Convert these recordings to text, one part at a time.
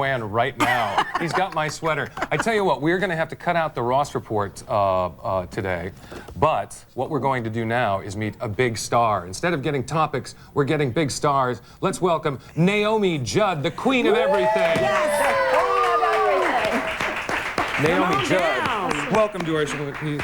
right now. He's got my sweater. I tell you what, we're going to have to cut out the Ross Report today, but what we're going to do now is meet a big star. Instead of getting topics, we're getting big stars. Let's welcome Naomi Judd, the queen of everything. Yes, Naomi Judd, welcome to our show.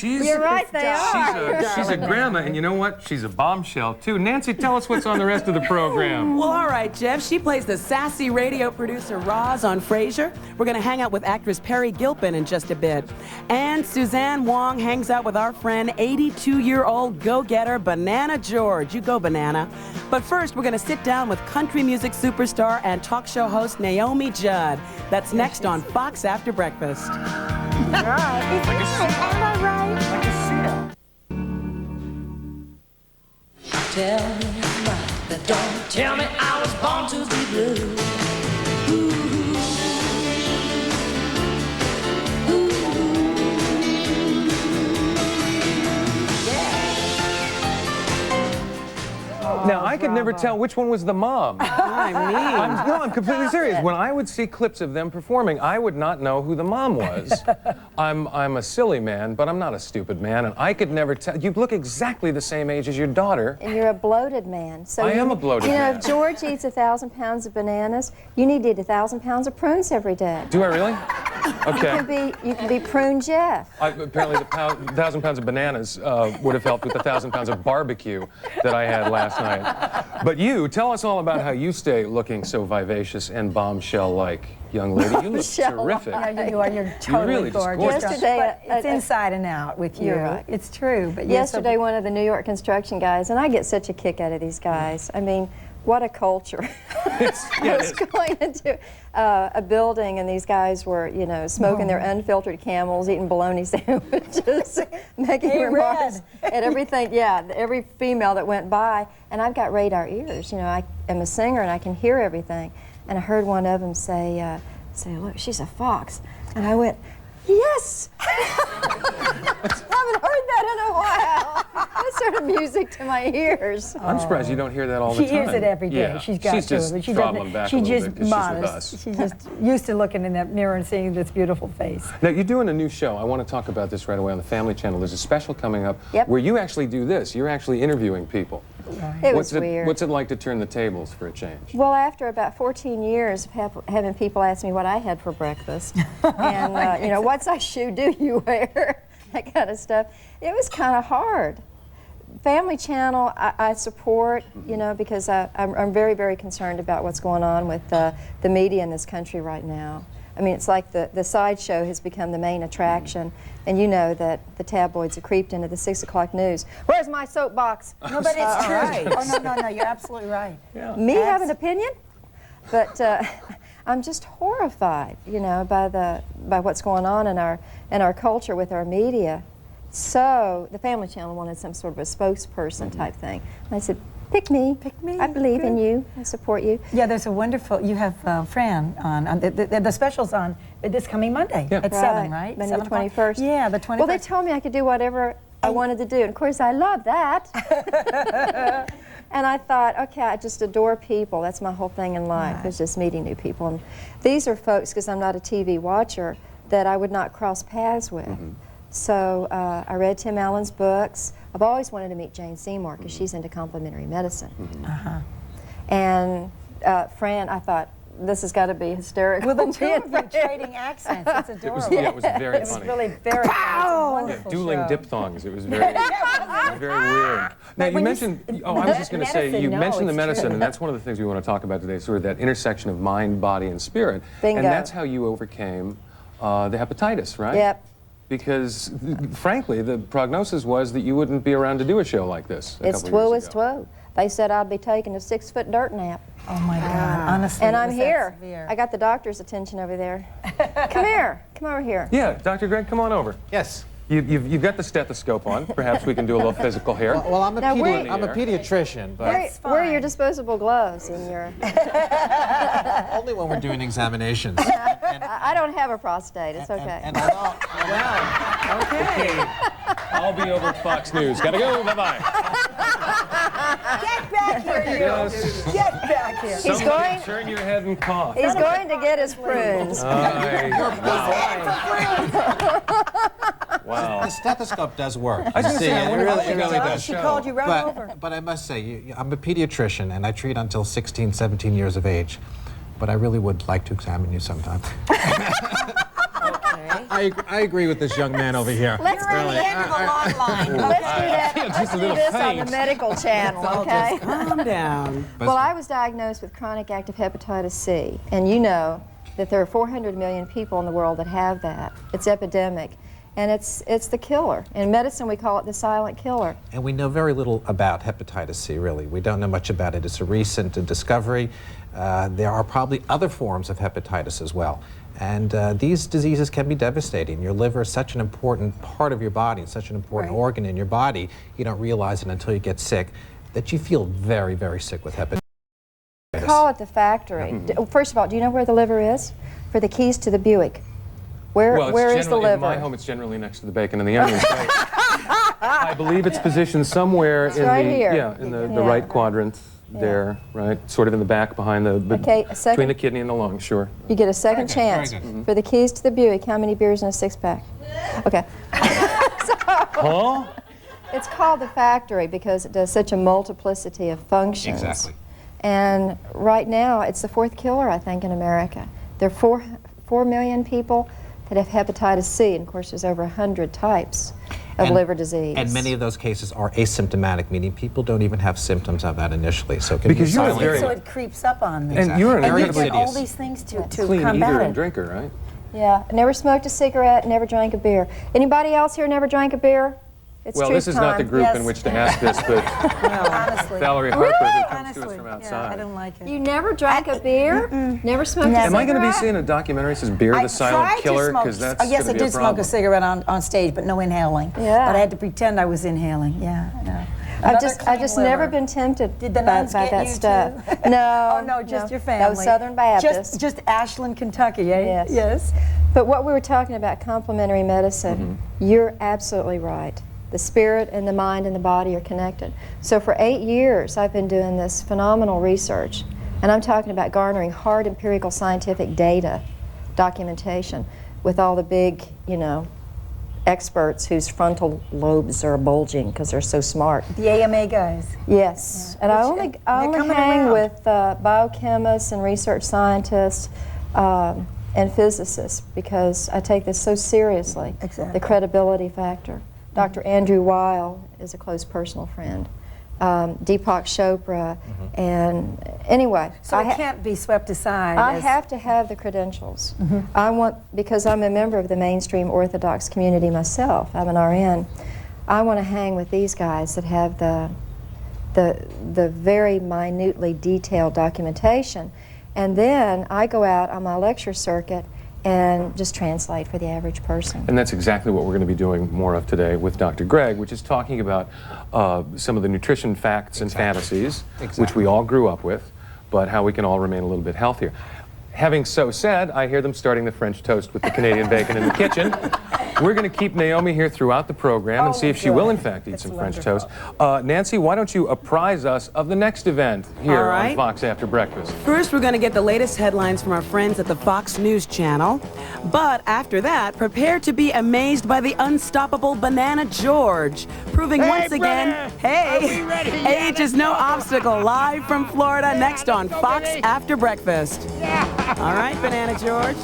You're right, they are. She's a grandma, and you know what? She's a bombshell, too. Nancy, tell us what's on the rest of the program. Well, all right, Jeff. She plays the sassy radio producer Roz on Frasier. We're going to hang out with actress Perry Gilpin in just a bit. And Suzanne Wong hangs out with our friend, 82-year-old go-getter Banana George. You go, Banana. But first, we're going to sit down with country music superstar and talk show host Naomi Judd. That's next on Fox After Breakfast. Tell me but don't tell me I was born to be blue. Now, I could never tell which one was the mom. I'm completely serious. When I would see clips of them performing, I would not know who the mom was. I'm a silly man, but I'm not a stupid man, and I could never tell. You look exactly the same age as your daughter. And you're a bloated man. So I am a bloated man. You know, if George eats 1,000 pounds of bananas, you need to eat 1,000 pounds of prunes every day. Do I really? Okay. You can be Prune Jeff. Apparently, the 1,000 pounds of bananas would have helped with the 1,000 pounds of barbecue that I had last night. But you, tell us all about how you stay looking so vivacious and bombshell-like, young lady. You look terrific. Yeah, you are. You're totally really just gorgeous. gorgeous. Yesterday, It's inside and out with you. Right. It's true. But yesterday, one of the New York construction guys, and I get such a kick out of these guys. I mean, what a culture. I was going into a building, and these guys were, you know, smoking their unfiltered Camels, eating bologna sandwiches, making remarks at everything. Yeah, every female that went by. And I've got radar ears. You know, I am a singer, and I can hear everything. And I heard one of them say, "Look, she's a fox." And I went, "Yes." Haven't heard that in a while. That's sort of music to my ears. I'm surprised you don't hear that all the time. She hears it every day. Yeah. She's got she's to. just But she throttling back she's a little just bit 'cause modest. she's She's just used to looking in that mirror and seeing this beautiful face. Now, you're doing a new show. I want to talk about this right away on the Family Channel. There's a special coming up where you actually do this. You're actually interviewing people. Right. It was weird. What's it like to turn the tables for a change? Well, after about 14 years of having people ask me what I had for breakfast, and you know, what size shoe do you wear, that kind of stuff, it was kind of hard. Family Channel, I support, you know, because I'm very, very concerned about what's going on with the media in this country right now. I mean, it's like the sideshow has become the main attraction, and you know that the tabloids have creeped into the 6 o'clock news. Where's my soapbox? No, but it's true. Right. Oh, no, you're absolutely right. Yeah. Me have an opinion, but I'm just horrified, you know, by what's going on in our culture with our media. So the Family Channel wanted some sort of a spokesperson type thing. And I said, pick me. Pick me. I believe in you. I support you. Yeah, there's a wonderful, you have Fran on the special's on this coming Monday at 7, right? Monday the 21st. Yeah, the 21st. Well, they told me I could do whatever I wanted to do. And of course, I love that. And I thought, okay, I just adore people. That's my whole thing in life, is just meeting new people. And these are folks, because I'm not a TV watcher, that I would not cross paths with. So I read Tim Allen's books. I've always wanted to meet Jane Seymour because she's into complementary medicine. And Fran, I thought, this has got to be hysterical. Well, the two of you trading accents, it's adorable. It was very funny. It was really very funny. It's a dueling diphthongs. It was very, very weird. Now, you mentioned, I was just going to say, you mentioned the medicine, and that's one of the things we want to talk about today, sort of that intersection of mind, body, and spirit. Bingo. And that's how you overcame the hepatitis, right? Yep. Because, frankly, the prognosis was that you wouldn't be around to do a show like this a couple years ago. They said I'd be taking a 6-foot dirt nap. Oh my God, honestly. And I'm here. I got the doctor's attention over there. Come here. Come over here. Yeah, Dr. Greg, come on over. Yes. You've got the stethoscope on. Perhaps we can do a little physical here. Well, I'm a I'm pediatrician, but where are your disposable gloves and your... only when we're doing examinations. I don't have a prostate. It's okay. And well, okay. I'll be over at Fox News. Gotta go. Bye-bye. Get back here, you. Yes. Get back here. He's Somebody going. turn your head and cough. He's going to get his prunes. Wow. The stethoscope does work. I was gonna See, say, I it wonder really, how she it got really that does. She called you right over. But I must say, I'm a pediatrician, and I treat until 16, 17 years of age. But I really would like to examine you sometime. I agree with this young man over here. Let's do You're at the end of the long line. Let's do that. Yeah, Let's just a do little this on faint. the medical channel, okay? Calm down. Well, I was diagnosed with chronic active hepatitis C, and you know that there are 400 million people in the world that have that. It's epidemic, and it's the killer. In medicine, we call it the silent killer. And we know very little about hepatitis C, really. We don't know much about it. It's a recent discovery. There are probably other forms of hepatitis as well. And these diseases can be devastating. Your liver is such an important part of your body, it's such an important organ in your body, you don't realize it until you get sick, that you feel very, very sick with hepatitis. We call it the factory. First of all, do you know where the liver is? For the keys to the Buick. Where is the liver? In my home, it's generally next to the bacon and the onions. I believe it's positioned somewhere in right the here. in the right quadrant there, right? Sort of in the back behind the between the kidney and the lung, sure. You get a second chance. very good. For the keys to the Buick, how many beers in a six-pack? Okay. Huh? It's called the factory because it does such a multiplicity of functions. Exactly. And right now, it's the fourth killer, I think, in America. There are 4 million people that have hepatitis C, and of course, there's over 100 types of liver disease. And many of those cases are asymptomatic, meaning people don't even have symptoms of that initially. So it can Because be you're a silent. very- So it creeps up on them. And you're an And you incredibly get all these things to clean combat eater it. and drinker, right? Yeah, never smoked a cigarette, never drank a beer. Anybody else here never drank a beer? It's Well, truth this is not the time. group in Yes. which to ask this, but Honestly. Valerie Harper, who comes to us Honestly, from yeah, outside. I don't like it. You never drank a beer? Never smoked a Never. cigarette? Am I going to be seeing a documentary that says Beer the Silent Killer? Because that's yes, I gonna be a did smoke problem. a cigarette on stage, but no inhaling. Yeah. But I had to pretend I was inhaling. Yeah, I know. I've Another just clean never liver. been tempted Did the by nuns get that you stuff. too? No. Oh, no, just your That family. was Southern Baptist. Just Ashland, Kentucky, eh? Yes. Yes. But what we were talking about, complementary medicine, you're absolutely right. The spirit and the mind and the body are connected. So for 8 years, I've been doing this phenomenal research, and I'm talking about garnering hard empirical scientific data, documentation, with all the big, experts whose frontal lobes are bulging because they're so smart. The AMA guys. Yes, and I only coming hang around. with biochemists and research scientists and physicists because I take this so seriously. Exactly. The credibility factor. Dr. Andrew Weil is a close personal friend. Deepak Chopra, and anyway. So it can't be swept aside. I have to have the credentials. Because I'm a member of the mainstream Orthodox community myself, I'm an RN, I want to hang with these guys that have the very minutely detailed documentation. And then I go out on my lecture circuit and just translate for the average person. And that's exactly what we're going to be doing more of today with Dr. Greg, which is talking about some of the nutrition facts and fantasies, which we all grew up with, but how we can all remain a little bit healthier. Having so said, I hear them starting the French toast with the Canadian bacon in the kitchen. We're going to keep Naomi here throughout the program and see if she will, in fact, eat some French toast. Nancy, why don't you apprise us of the next event here on Fox After Breakfast? First, we're going to get the latest headlines from our friends at the Fox News Channel. But after that, prepare to be amazed by the unstoppable Banana George, proving once again, age is no obstacle. Live from Florida, next on Fox After Breakfast. All right, Banana George.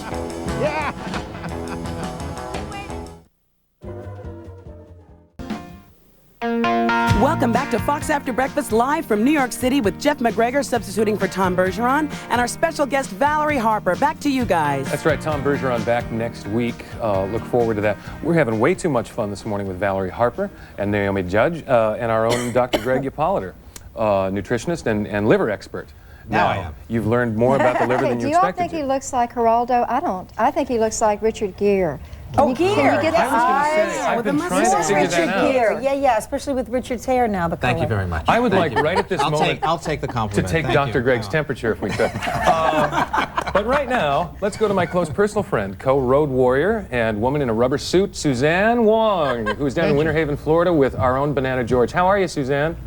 Welcome back to Fox After Breakfast, live from New York City with Jeff McGregor substituting for Tom Bergeron and our special guest Valerie Harper. Back to you guys. That's right, Tom Bergeron back next week. Look forward to that. We're having way too much fun this morning with Valerie Harper and Naomi Judd and our own Dr. Greg Hippolyter, nutritionist and liver expert. Now I am. You've learned more about the liver than you Do you all expected think to. he looks like Geraldo? I don't. I think he looks like Richard Gere. Can you get the I was going to say, eyes? I've been trying to figure Richard that out. Gere. Yeah, especially with Richard's hair now. The Thank you color. very much. I would Thank like you. right at this moment I'll take the to compliment. take Thank Dr. you. Greg's temperature if we could. But right now, let's go to my close personal friend, co-road warrior and woman in a rubber suit, Suzanne Wong, who's down in Winter Haven, Florida with our own Banana George. How are you, Suzanne?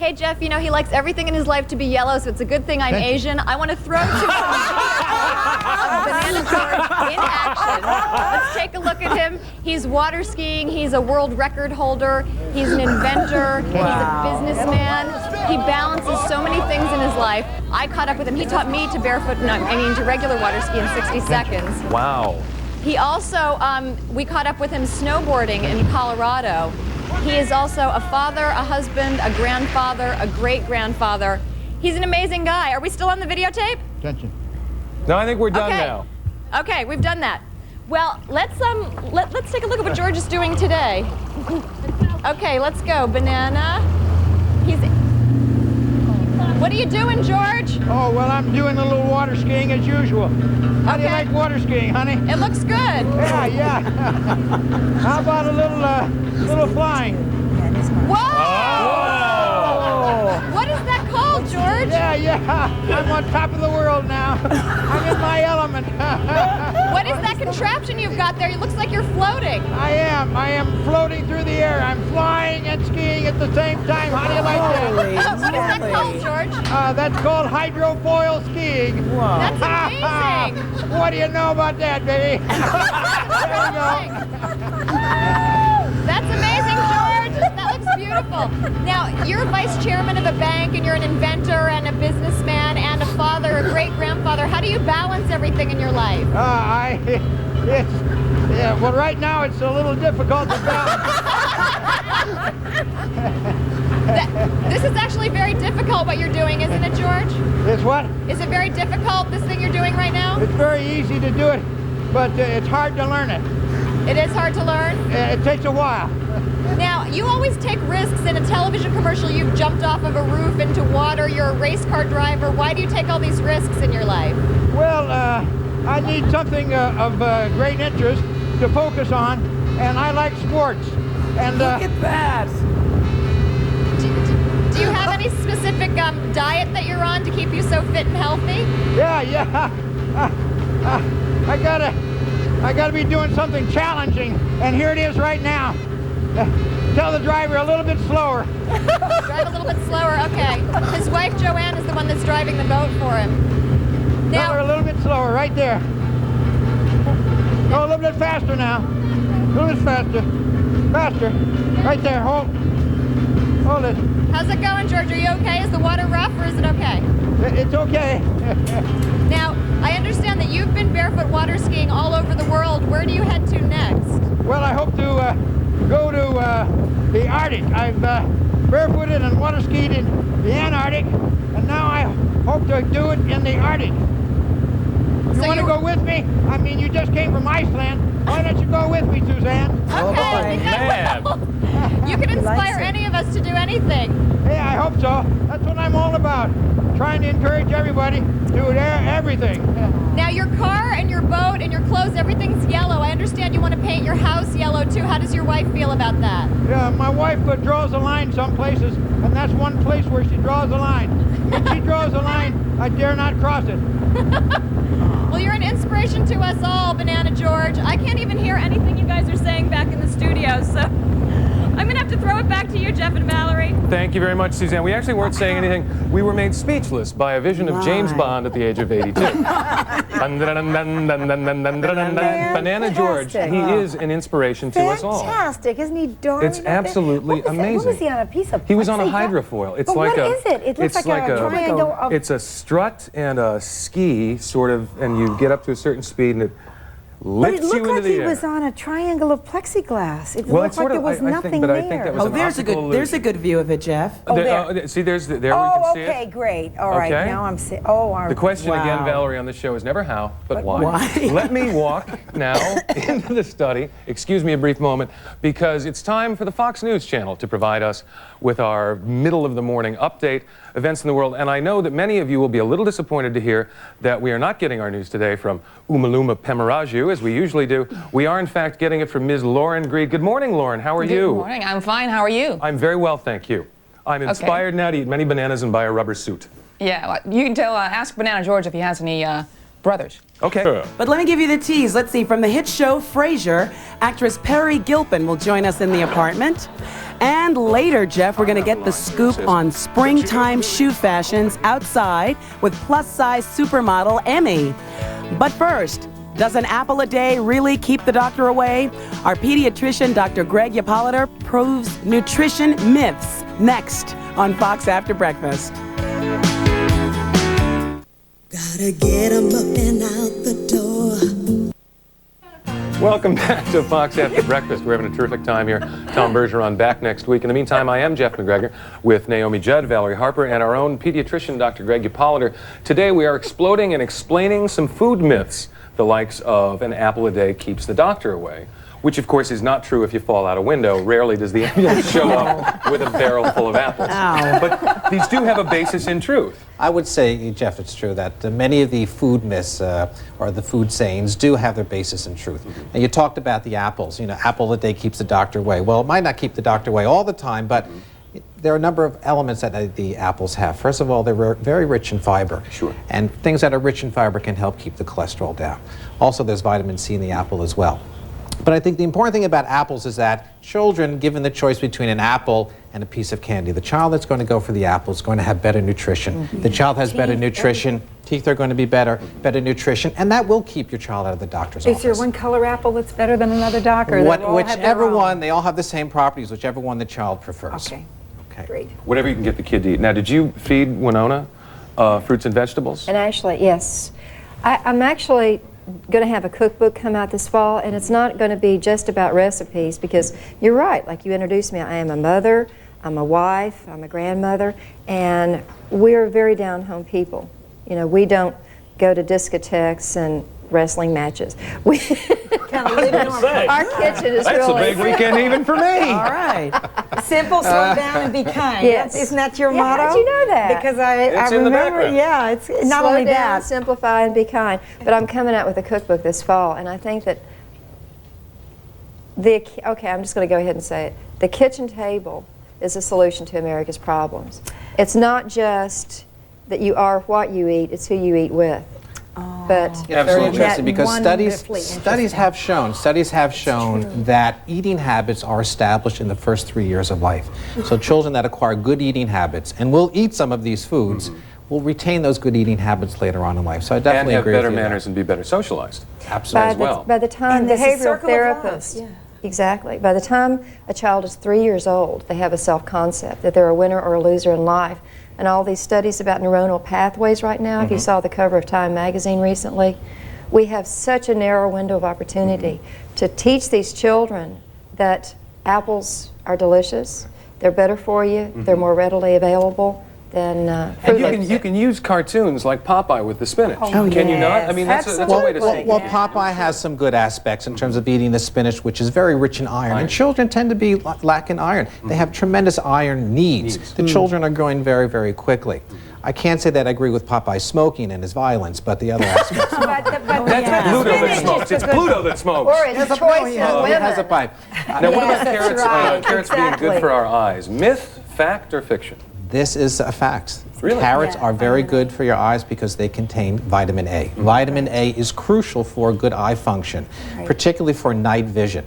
Hey, Jeff, you know, he likes everything in his life to be yellow, so it's a good thing I'm Asian. I want to throw to him Banana George in action. Let's take a look at him. He's water skiing. He's a world record holder. He's an inventor. He's a businessman. He balances so many things in his life. I caught up with him. He taught me to to regular water ski in 60 seconds. Wow. He also, we caught up with him snowboarding in Colorado. He is also a father, a husband, a grandfather, a great-grandfather. He's an amazing guy. Are we still on the videotape? Attention. No, I think we're done now. Okay, we've done that. Well, let's take a look at what George is doing today. Okay, let's go. Banana. What are you doing, George? Oh, well, I'm doing a little water skiing as usual. How do you like water skiing, honey? It looks good. Yeah. How about a little flying? Whoa! Oh! What is that called, George? Yeah. I'm on top of the world now. I'm in my element. What is that contraption you've got there? It looks like you're floating. I am floating through the air. I'm flying and skiing at the same time. How do you like that? What is that called, George? That's called hydrofoil skiing. Wow. That's amazing. What do you know about that, baby? There you go. That's amazing, George. That looks beautiful. Now, you're vice chairman of a bank, and you're an inventor and a businessman and a father, a great-grandfather. How do you balance everything in your life? Well, right now it's a little difficult to balance. This is actually very difficult what you're doing, isn't it, George? It's what? Is it very difficult, this thing you're doing right now? It's very easy to do it, but it's hard to learn it. It is hard to learn? It takes a while. Now, you always take risks. In a television commercial, you've jumped off of a roof into water. You're a race car driver. Why do you take all these risks in your life? Well, I need something of great interest to focus on, and I like sports. And look at that. Do you have any specific diet that you're on to keep you so fit and healthy? Yeah. I gotta be doing something challenging, and here it is right now. Tell the driver a little bit slower. Drive a little bit slower, okay. His wife Joanne is the one that's driving the boat for him. Tell her a little bit slower, right there. Go a little bit faster now. A little bit faster. Faster. Right there, hold it. How's it going, George? Are you okay? Is the water rough or is it okay? It's okay. Now, I understand that you've been barefoot water skiing all over the world. Where do you head to next? Well, I hope to go to the Arctic. I've barefooted and water skied in the Antarctic, and now I hope to do it in the Arctic. You want to go with me? I mean, you just came from Iceland. Why don't you go with me, Suzanne? Okay. Man. You can inspire any of us to do anything. Hey, I hope so. That's what I'm all about. Trying to encourage everybody to do everything. Now, your car and your boat and your clothes, everything's yellow. I understand you want to paint your house yellow, too. How does your wife feel about that? Yeah, my wife draws a line some places, and that's one place where she draws a line. When she draws a line, I dare not cross it. Well, you're an inspiration to us all, Banana George. I can't even hear anything you guys are saying back in the studio, so I'm going to have to throw it back to you, Jeff and Valerie. Thank you very much, Suzanne. We actually weren't saying anything. We were made speechless by a vision of James Bond at the age of 82. Banana George, he is an inspiration to us all. Fantastic, isn't he darling? It's absolutely amazing. What was he on, a piece of He was on a plexiglass? hydrofoil. It's But like what is it? It looks like a triangle of... It's a strut and a ski, sort of, and you get up to a certain speed and it lifts you into the air. But it looked like he was on a triangle of plexiglass. It Well, looked like there was nothing there. I think that was an there's a good view of it, Jeff. See, there we can see it. Okay, great. All right, Okay. now I'm seeing. The question again, Valerie, on the show is never how, but why. Let me walk now into the study. Excuse me a brief moment, because it's time for the Fox News Channel to provide us with our middle of the morning update, events in the world. And I know that many of you will be a little disappointed to hear that we are not getting our news today from Umaluma Pemaraju, as we usually do. We are, in fact, getting it from Ms. Lauren Greed. Good morning, Lauren. How are you? Good morning. I'm fine. How are you? I'm very well, thank you. I'm inspired now to eat many bananas and buy a rubber suit. Yeah, you can tell, ask Banana George if he has any brothers. Okay. But let me give you the tease. Let's see. From the hit show Frasier, actress Perry Gilpin will join us in the apartment. And later, Jeff, we're going to get the scoop on springtime shoe fashions outside with plus-size supermodel Emmy. But first, does an apple a day really keep the doctor away? Our pediatrician, Dr. Greg Hippolyter, proves nutrition myths next on Fox After Breakfast. Gotta get 'em up and out the door. Welcome back to Fox After Breakfast. We're having a terrific time here. Tom Bergeron back next week. In the meantime, I am Jeff McGregor with Naomi Judd, Valerie Harper, and our own pediatrician, Dr. Greg Hippolyter. Today we are exploding and explaining some food myths, the likes of an apple a day keeps the doctor away, which of course is not true if you fall out a window. Rarely does the ambulance show up with a barrel full of apples. Ow. But these do have a basis in truth. I would say, Jeff, it's true that many of the food myths or the food sayings do have their basis in truth. And you talked about the apples. You know, apple a day keeps the doctor away. Well, it might not keep the doctor away all the time, but there are a number of elements that the apples have. First of all, they're very rich in fiber. Sure. And things that are rich in fiber can help keep the cholesterol down. Also, there's vitamin C in the apple as well. But I think the important thing about apples is that children, given the choice between an apple and a piece of candy, the child that's going to go for the apple is going to have better nutrition. The child has better nutrition, teeth are going to be better nutrition, and that will keep your child out of the doctor's office. Is there one color apple that's better than another, Doc? Or Whichever one, they all have the same properties, whichever one the child prefers. Okay. Okay. Great. Whatever you can get the kid to eat. Now, did you feed Winona fruits and vegetables? And actually, yes. I'm actually going to have a cookbook come out this fall, and it's not going to be just about recipes, because you're right, like you introduced me, I am a mother, I'm a wife, I'm a grandmother, and we're very down-home people. You know, we don't go to discotheques and wrestling matches. We our kitchen is That's really a big weekend even for me. All right. Simple, slow down, and be kind. Yes. Isn't that your Yeah, motto? how'd you know that? Because I It's in the remember, background. yeah, it's not slow only down, that. simplify, and be kind. But I'm coming out with a cookbook this fall, and I think that okay, I'm just going to go ahead and say it. The kitchen table is a solution to America's problems. It's not just that you are what you eat, it's who you eat with. But It's very Absolutely. interesting because Wonderfully studies have shown that eating habits are established in the first 3 years of life. So children that acquire good eating habits and will eat some of these foods will retain those good eating habits later on in life. So I And definitely have agree better with you. manners and be better socialized. Absolutely. As well. by the time And this this is behavioral circle of life, therapist, yeah. exactly. By the time a child is 3 years old, they have a self-concept that they're a winner or a loser in life. And all these studies about neuronal pathways right now, if you saw the cover of Time magazine recently, we have such a narrow window of opportunity to teach these children that apples are delicious, they're better for you, they're more readily available than And fruit. you can use cartoons like Popeye with the spinach. Can you not? I mean, that's a way to say. Well, Popeye has some good aspects in terms of eating the spinach, which is very rich in iron. And children tend to be lacking iron. They have tremendous iron needs. The children are growing very, very quickly. I can't say that I agree with Popeye's smoking and his violence, but the other aspects. That's Pluto that smokes. It's Pluto that smokes. Or it's choice of He has a women. pipe. Now, what about that's carrots? right. Carrots being good for our eyes. Myth, fact, or fiction? This is a fact. Really? Carrots Yeah, are very good for your eyes because they contain vitamin A. Vitamin A is crucial for good eye function, particularly for night vision.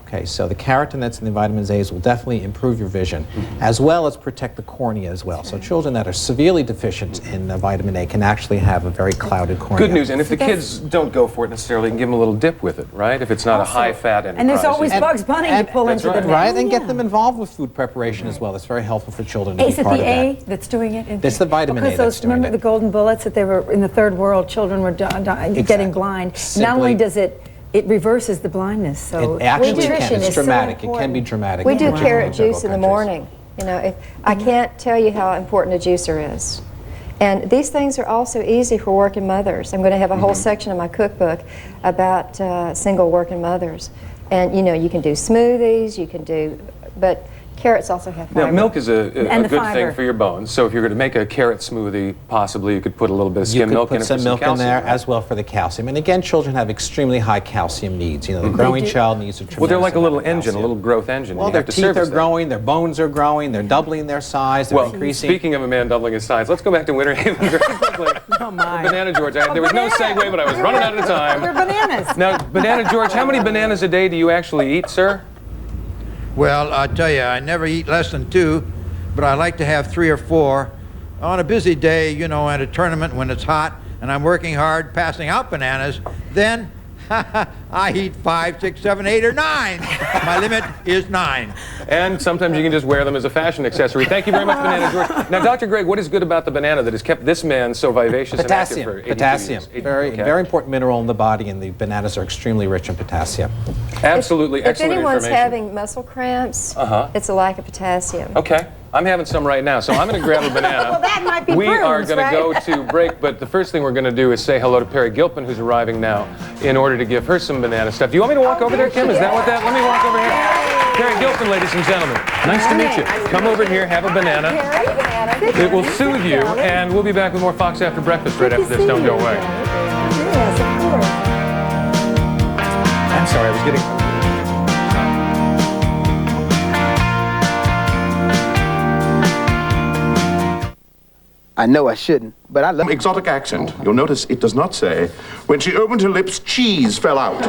Okay, so the carotene that's in the vitamins A's will definitely improve your vision, as well as protect the cornea as well. So children that are severely deficient in vitamin A can actually have a very clouded cornea. Good news. And if the kids don't go for it necessarily, you can give them a little dip with it, right? If it's not a high-fat enterprise. And there's always And- Bugs Bunny to pull that's into the right. mix. Right, and get them involved with food preparation as well. It's very helpful for children to Is be it part the of A that. that's doing it? It's the vitamin A Because that's those, doing remember it. the golden bullets that they were in the third world, children were getting blind. Not only does it reverses the blindness, so It actually nutrition can. It's is so dramatic. It can important. be dramatic. We do in carrot several juice in the countries. morning. You know, I can't tell you how important a juicer is. And these things are also easy for working mothers. I'm going to have a whole section in my cookbook about single working mothers. And you know, you can do smoothies, you can do, but carrots also have fiber. Now, milk is a And the good fiber. thing for your bones. So if you're going to make a carrot smoothie, possibly you could put a little bit of You skim could milk in put it some for milk in calcium, there right? as well for the calcium. And again, children have extremely high calcium needs. You know, the growing child needs a tremendous Well, they're like a little amount of engine, a calcium. little growth engine. Well, You their have to teeth are service that. growing, their bones are growing, they're doubling their size, they're Well, increasing. speaking of a man doubling his size, let's go back to Winter Haven very quickly. Oh, my. Banana George. There was no segue, but I was running out of time. They're bananas. Now, Banana George, how many bananas a day do you actually eat, sir? Well, I tell you, I never eat less than 2, but I like to have 3 or 4. On a busy day, you know, at a tournament when it's hot and I'm working hard passing out bananas, then I eat 5, 6, 7, 8, or 9. My limit is 9. And sometimes you can just wear them as a fashion accessory. Thank you very much, Banana George. Now, Dr. Greg, what is good about the banana that has kept this man so vivacious and active for 82 Potassium. years? Very important mineral in the body, and the bananas are extremely rich in potassium. Absolutely If excellent anyone's information. having muscle cramps, it's a lack of potassium. Okay. I'm having some right now, so I'm going to grab a banana. Well, that might be We are prunes, going to right? go to break, but the first thing we're going to do is say hello to Perry Gilpin, who's arriving now, in order to give her some banana stuff. Do you want me to walk over there, Kim? Is that what that? Let me walk over here. Perry Gilpin, ladies and gentlemen. Nice to meet you. Come over here, have a banana. It will soothe you, and we'll be back with more Fox After Breakfast right after this. Don't go away. Yes, of course. I'm sorry, I was getting... I know I shouldn't, but I love exotic accent. You'll notice it does not say, when she opened her lips, cheese fell out.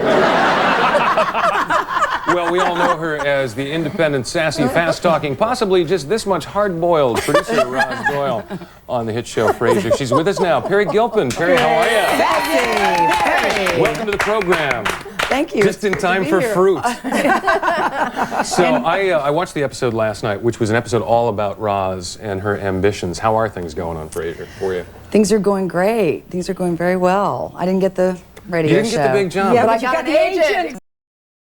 Well, we all know her as the independent, sassy, fast-talking, possibly just this much hard-boiled producer Roz Doyle on the hit show Frasier. She's with us now. Perry Gilpin. Perry, how are you? Perry. Welcome to the program. Thank you. Just in time for fruit. So I watched the episode last night, which was an episode all about Roz and her ambitions. How are things going on Frasier for you? Things are going great. Things are going very well. I didn't get the radio show. You didn't get the big job. Yeah, but but you got the agent.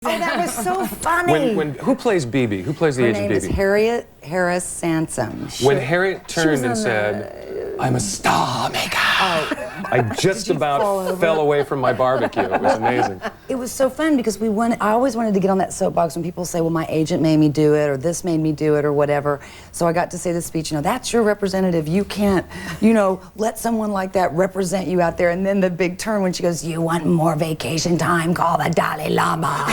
Oh, that was so funny. Who plays BB? Who plays the Her agent name BB? is Harriet Harris Sansom. When Harriet turned and said, I'm a star maker, I just about fell away from my barbecue. It was amazing. It was so fun because I always wanted to get on that soapbox when people say, well, my agent made me do it, or this made me do it, or whatever. So I got to say the speech, you know, that's your representative. You can't, you know, let someone like that represent you out there. And then the big turn when she goes, you want more vacation time, call the Dalai Lama.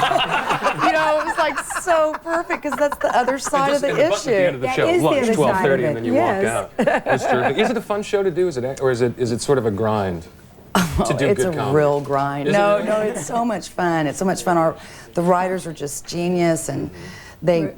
You know, it was like so perfect because that's the other side of the issue. At the end of the show, is the lunch, other side of 12:30, it. and then you Yes. walk out. That's terrific. Is it a fun show to do? Is it sort of a grind to do It's good a comedy? real grind. No, it's so much fun. It's so much fun. The writers are just genius, and they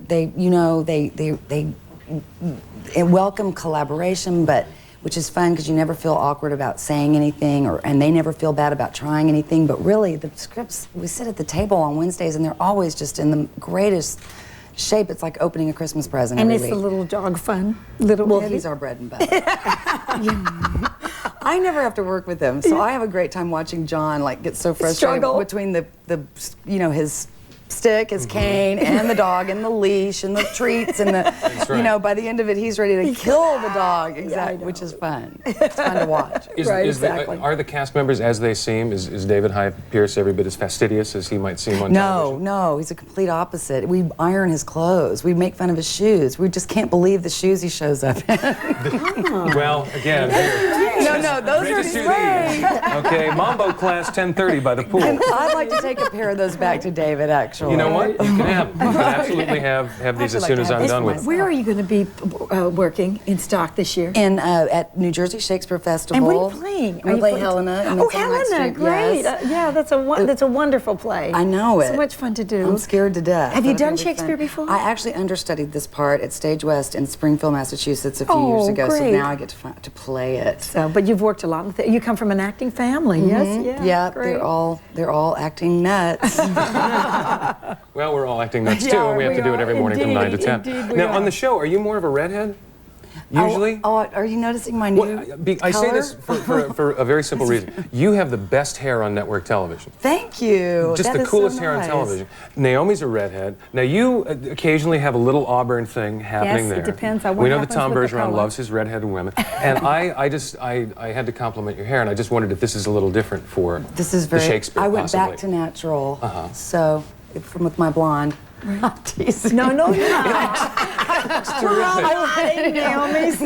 welcome collaboration, but which is fun because you never feel awkward about saying anything, and they never feel bad about trying anything. But really, the scripts, we sit at the table on Wednesdays, and they're always just in the greatest shape. It's like opening a Christmas present And every it's week. the little dog fun. Well, He's our bread and butter. I never have to work with him, so I have a great time watching John get so frustrated Struggle. between the his stick, his cane, and the dog, and the leash, and the treats, and the by the end of it, he's ready to kill the dog. Exactly, which is fun. It's fun to watch. Are the cast members as they seem? Is David Hyde Pierce every bit as fastidious as he might seem on television? No, he's a complete opposite. We iron his clothes. We make fun of his shoes. We just can't believe the shoes he shows up in. Well, again, No, those are great. Okay, Mambo class 10:30 by the pool. I'd like to take a pair of those back to David, actually. You know what? You can have them. You can absolutely have these as soon as I'm done with them. Where are you going to be working in stock this year? At New Jersey Shakespeare Festival. And what are you playing? I play Helena. Oh, Helena, great. Yes. Yeah, that's a wonderful play. I know it. So much fun to do. I'm scared to death. Have you but done it'll be Shakespeare fun. before? I actually understudied this part at Stage West in Springfield, Massachusetts a few years ago. Great. So now I get to play it. So, but you've worked a lot with it. You come from an acting family, yes? Yeah, great. they're all acting nuts. Well, we're all acting nuts too, Yeah, and we have to do it every morning from 9 to 10. Indeed we Now, are. on the show, are you more of a redhead? Usually? Oh, are you noticing my new I say color? this for a very simple reason. You have the best hair on network television. Thank you. Just That the is coolest so hair on nice. television. Naomi's a redhead. Now, you occasionally have a little auburn thing happening Yes, there. it depends on what We know that happens Tom with the Bergeron color. loves his redheaded women. And I had to compliment your hair, and I just wondered if this is a little different for This is the very. Shakespeare, I went possibly. back to natural. So, with my blonde. I'm teasing. No, you're not. Naomi's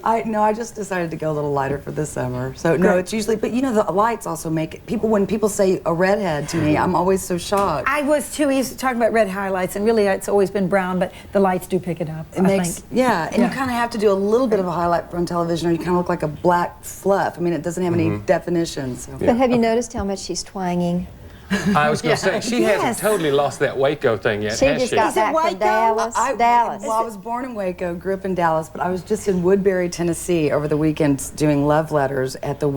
I just decided to go a little lighter for this summer. So no, it's usually, but the lights also make it. When people say a redhead to me, I'm always so shocked. I was too. We used to talk about red highlights, and really it's always been brown, but the lights do pick it up. It makes, and you kind of have to do a little bit of a highlight on television, or you kind of look like a black fluff. I mean, it doesn't have any definition. So. But have you noticed how much she's twanging? I was going to say, she hasn't totally lost that Waco thing yet, She has just she? got back from Dallas. Dallas. Well, I was born in Waco, grew up in Dallas, but I was just in Woodbury, Tennessee over the weekend doing love letters at the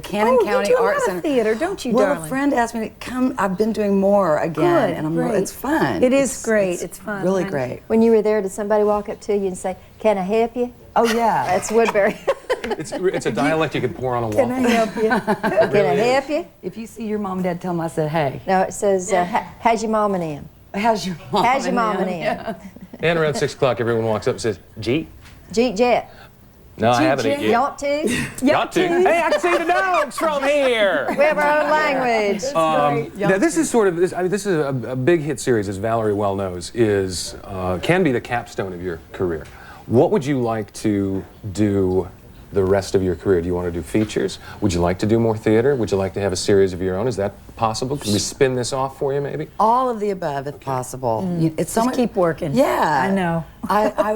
Cannon County you do Art a lot Center. of theater, don't you, well, darling? a friend asked me to come. I've been doing more again, Good, and great. it's fun. It is great. It's fun. Really honey. great. When you were there, did somebody walk up to you and say, "Can I help you?" Oh yeah, That's Woodbury. It's a dialect you could pour on a Can waffle. I help you? Can I help you? if you see your mom and dad, tell them I said hey. No, it says, "How's your mom and them?" How's your mom? How's your mom and them? them? And around 6 o'clock, everyone walks up and says, Jeet? Jeet Jet. No, I haven't eaten You yet. want to? Got to. Hey, I can see the dogs from here. We have our own language. Now, this is sort of this is a big hit series, as Valerie well knows, can be the capstone of your career. What would you like to do the rest of your career? Do you want to do features? Would you like to do more theater? Would you like to have a series of your own? Is that possible? Can we spin this off for you, maybe? All of the above, if possible. It's so Just much. keep working. Yeah, I know.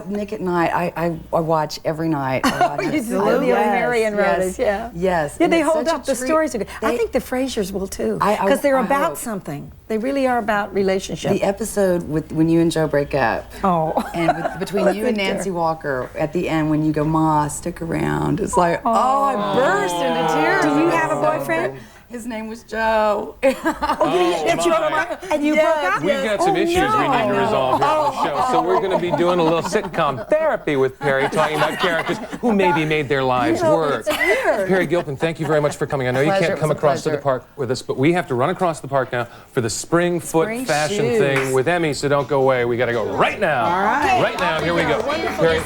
Nick at Night. I watch every night. I watch it. Lily and Marion wrote yes, it, yeah. Yes. Yeah, and they it's hold such a up. The treat. stories are good. I They- think the Frasers will too, I because they're about hope. something. They really are about relationship. The episode with when you and Joe break up. Oh. And between you and Nancy Walker at the end when you go, "Ma, stick around." It's like, I burst into tears. Do you have a boyfriend? His name was Joe. Oh, And you broke up? We've got some issues we need to resolve here on the show, so we're going to be doing a little sitcom therapy with Perry, talking about characters who maybe made their lives work. Perry Gilpin, thank you very much for coming. I know you Pleasure. can't come It was a across to the pleasure. park with us, but we have to run across the park now for the spring foot Spring fashion shoes. thing with Emmy, so don't go away. We got to go right now. All right. Right now, here we go. Perry,